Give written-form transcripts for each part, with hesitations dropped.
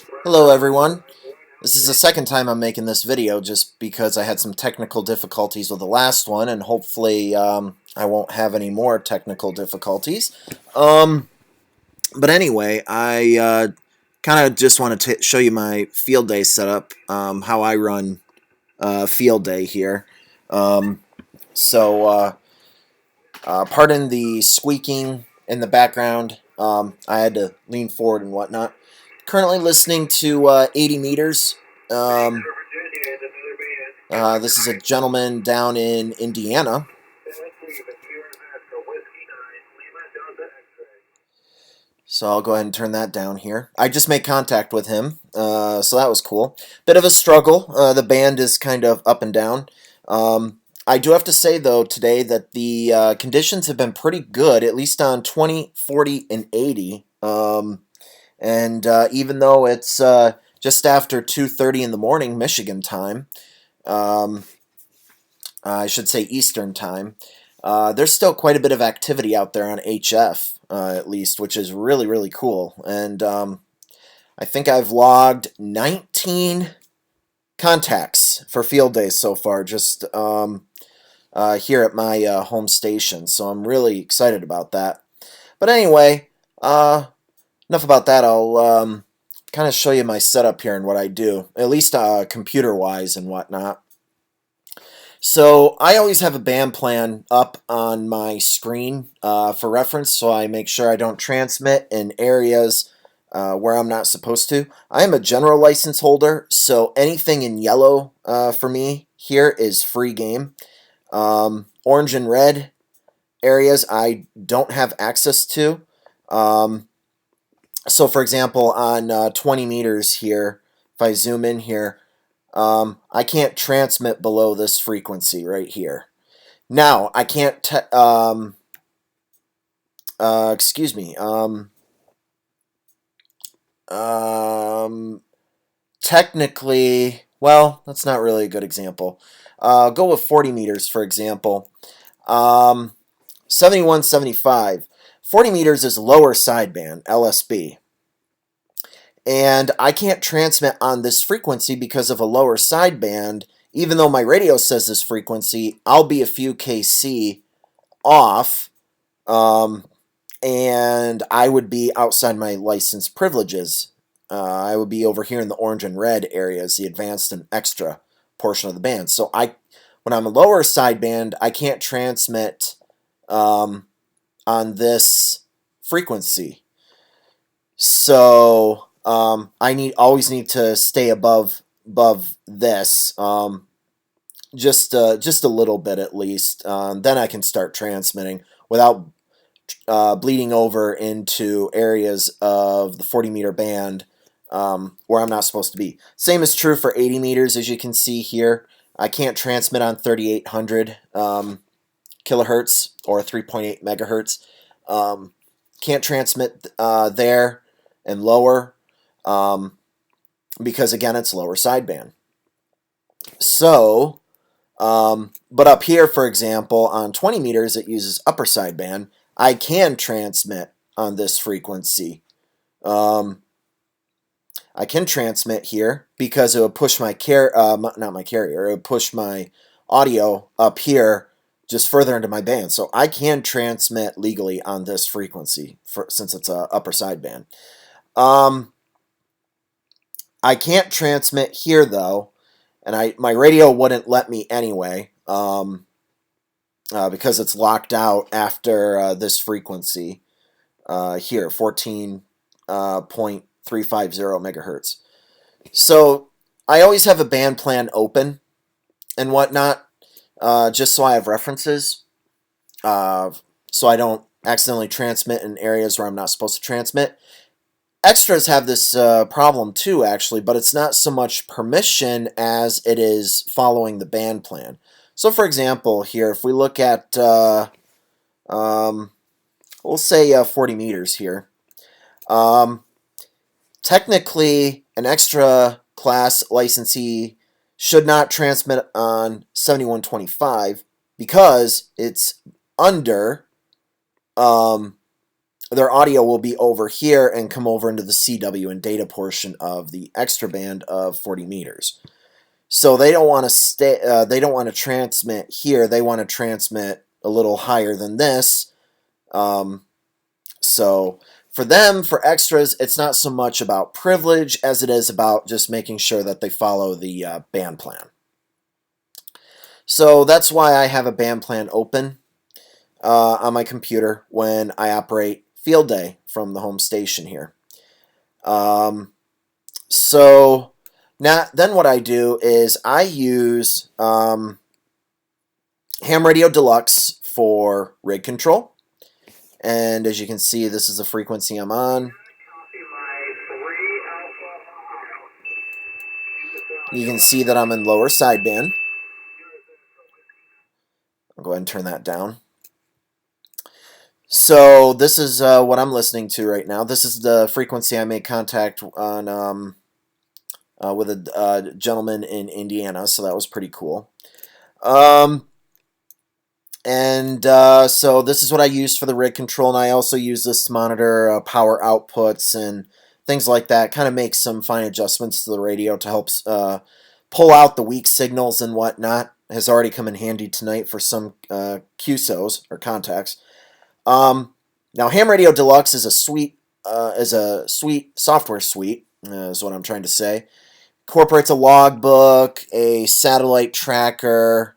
Hello everyone. This is the second time I'm making this video just because I had some technical difficulties with the last one, and hopefully I won't have any more technical difficulties. Um, but anyway, I kind of just want to show you my field day setup, how I run field day here. Um, so pardon the squeaking in the background. I had to lean forward and whatnot. Currently listening to 80 meters. Um, this is a gentleman down in Indiana. So I'll go ahead and turn that down here. I just made contact with him, so that was cool. Bit of a struggle. The band is kind of up and down. I do have to say, though, today that the conditions have been pretty good, at least on 20, 40, and 80. And even though it's just after 2:30 in the morning, Michigan time, um, I should say Eastern time, there's still quite a bit of activity out there on HF, at least, which is really, really cool. And I think I've logged 19 contacts for field days so far, just here at my home station. So I'm really excited about that. But anyway, enough about that. I'll kind of show you my setup here and what I do, at least computer-wise and whatnot. So I always have a band plan up on my screen for reference, so I make sure I don't transmit in areas where I'm not supposed to. I am a general license holder, so anything in yellow for me here is free game. Orange and red areas I don't have access to. So for example, on 20 meters here, if I zoom in here, I can't transmit below this frequency right here. Now, I can't, excuse me, technically, well, that's not really a good example. Go with 40 meters, for example. 71, 75. 40 meters is lower sideband, LSB. And I can't transmit on this frequency because of a lower sideband. Even though my radio says this frequency, I'll be a few kc off, and I would be outside my license privileges. I would be over here in the orange and red areas, the advanced and extra portion of the band. So when I'm a lower sideband, I can't transmit on this frequency. So I always need to stay above this, just a little bit at least. Then I can start transmitting without bleeding over into areas of the 40 meter band where I'm not supposed to be. Same is true for 80 meters, as you can see here. I can't transmit on 3800 kilohertz or 3.8 megahertz. Can't transmit there and lower because, again, it's lower sideband. So, but up here, for example, on 20 meters, it uses upper sideband. I can transmit on this frequency. I can transmit here because it would push my not my carrier, it would push my audio up here just further into my band. So I can transmit legally on this frequency since it's a upper sideband. I can't transmit here though, and my radio wouldn't let me anyway, because it's locked out after this frequency here, 14.350 megahertz. So I always have a band plan open and whatnot, just so I have references, so I don't accidentally transmit in areas where I'm not supposed to transmit. Extras have this problem too, actually, but it's not so much permission as it is following the band plan. So, for example, here, if we look at, we'll say 40 meters here. Technically, an extra class licensee should not transmit on 7125 because it's under their audio will be over here and come over into the CW and data portion of the extra band of 40 meters. So they don't want to stay. They don't want to transmit here. They want to transmit a little higher than this. So for them, for extras, it's not so much about privilege as it is about just making sure that they follow the band plan. So that's why I have a band plan open on my computer when I operate Field Day from the home station here. So now, then what I do is I use Ham Radio Deluxe for rig control. And as you can see, this is the frequency I'm on. You can see that I'm in lower sideband. I'll go ahead and turn that down. So this is what I'm listening to right now. This is the frequency I made contact on with a gentleman in Indiana, so that was pretty cool. So this is what I use for the rig control, and I also use this to monitor power outputs and things like that. Kind of make some fine adjustments to the radio to help pull out the weak signals and whatnot. Has already come in handy tonight for some QSOs or contacts. Now, Ham Radio Deluxe is a sweet software suite, is what I'm trying to say. Incorporates a logbook, a satellite tracker,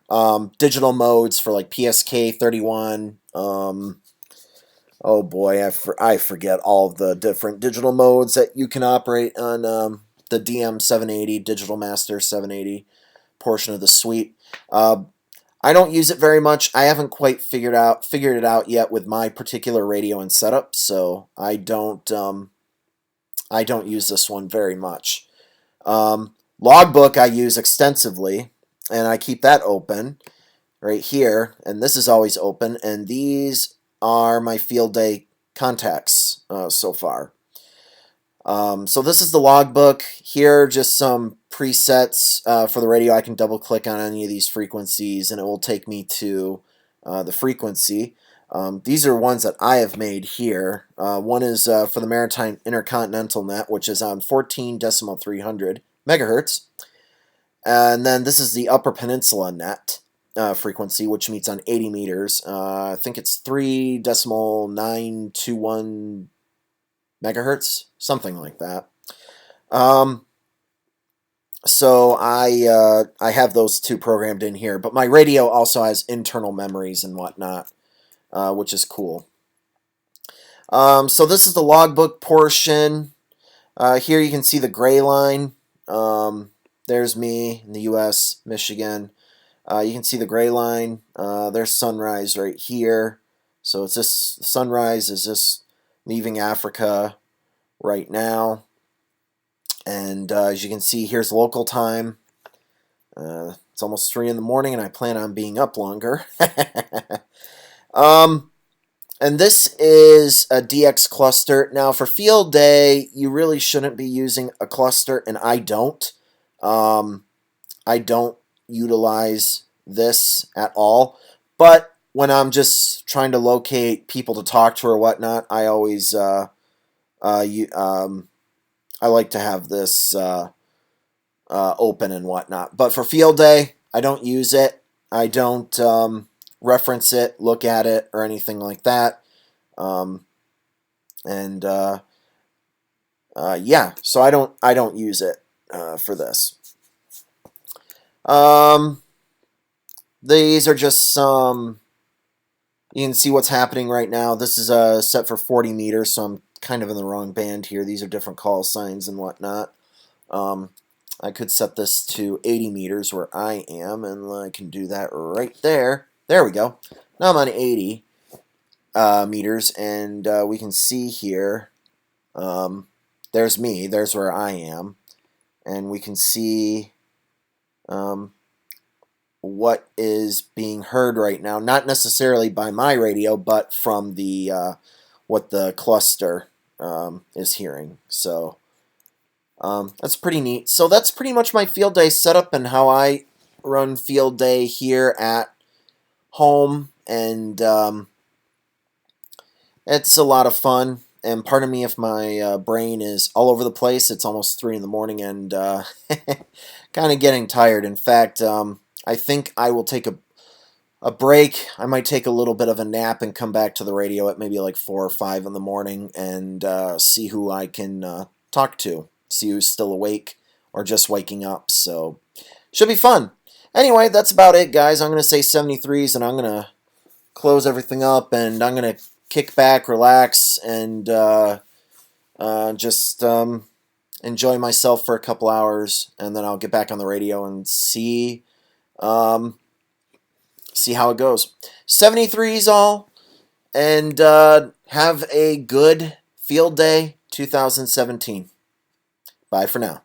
digital modes for like PSK 31. Oh boy, I forget all of the different digital modes that you can operate on the DM 780, Digital Master 780 portion of the suite. I don't use it very much. I haven't quite figured it out yet with my particular radio and setup, so I don't use this one very much. Logbook I use extensively, and I keep that open right here, and this is always open, and these are my Field Day contacts so far. So this is the logbook. Here are just some presets for the radio. I can double click on any of these frequencies and it will take me to the frequency. These are ones that I have made here. One is for the Maritime Intercontinental Net, which is on 14.300 megahertz. And then this is the Upper Peninsula Net frequency, which meets on 80 meters. I think it's 3.921 megahertz, something like that. So I have those two programmed in here, but my radio also has internal memories and whatnot, which is cool. So this is the logbook portion. Here you can see the gray line. There's me in the U.S., Michigan. You can see the gray line. There's sunrise right here. So it's this sunrise is this leaving Africa right now. And as you can see, here's local time. It's almost 3 in the morning, and I plan on being up longer. And this is a DX cluster. Now, for Field Day, you really shouldn't be using a cluster, and I don't. I don't utilize this at all. But when I'm just trying to locate people to talk to or whatnot, I always I like to have this open and whatnot. But for Field Day, I don't use it. I don't reference it, look at it, or anything like that. Yeah, so I don't use it for this. These are just some. You can see what's happening right now. This is set for 40 meters, so I'm kind of in the wrong band here. These are different call signs and whatnot. I could set this to 80 meters where I am, and I can do that right there. There we go. Now I'm on 80 meters, and we can see here, there's me, there's where I am, and we can see what is being heard right now, not necessarily by my radio, but from the what the cluster is hearing. So that's pretty neat. So that's pretty much my Field Day setup and how I run Field Day here at home. And It's a lot of fun, and pardon me if my brain is all over the place. It's almost 3 in the morning and kind of getting tired. In fact, I think I will take a break. I might take a little bit of a nap and come back to the radio at maybe like 4 or 5 in the morning and see who I can talk to, see who's still awake or just waking up. So, should be fun. Anyway, that's about it, guys. I'm going to say 73s, and I'm going to close everything up, and I'm going to kick back, relax, and just enjoy myself for a couple hours, and then I'll get back on the radio and um, see how it goes. 73s all, and have a good field day 2017. Bye for now.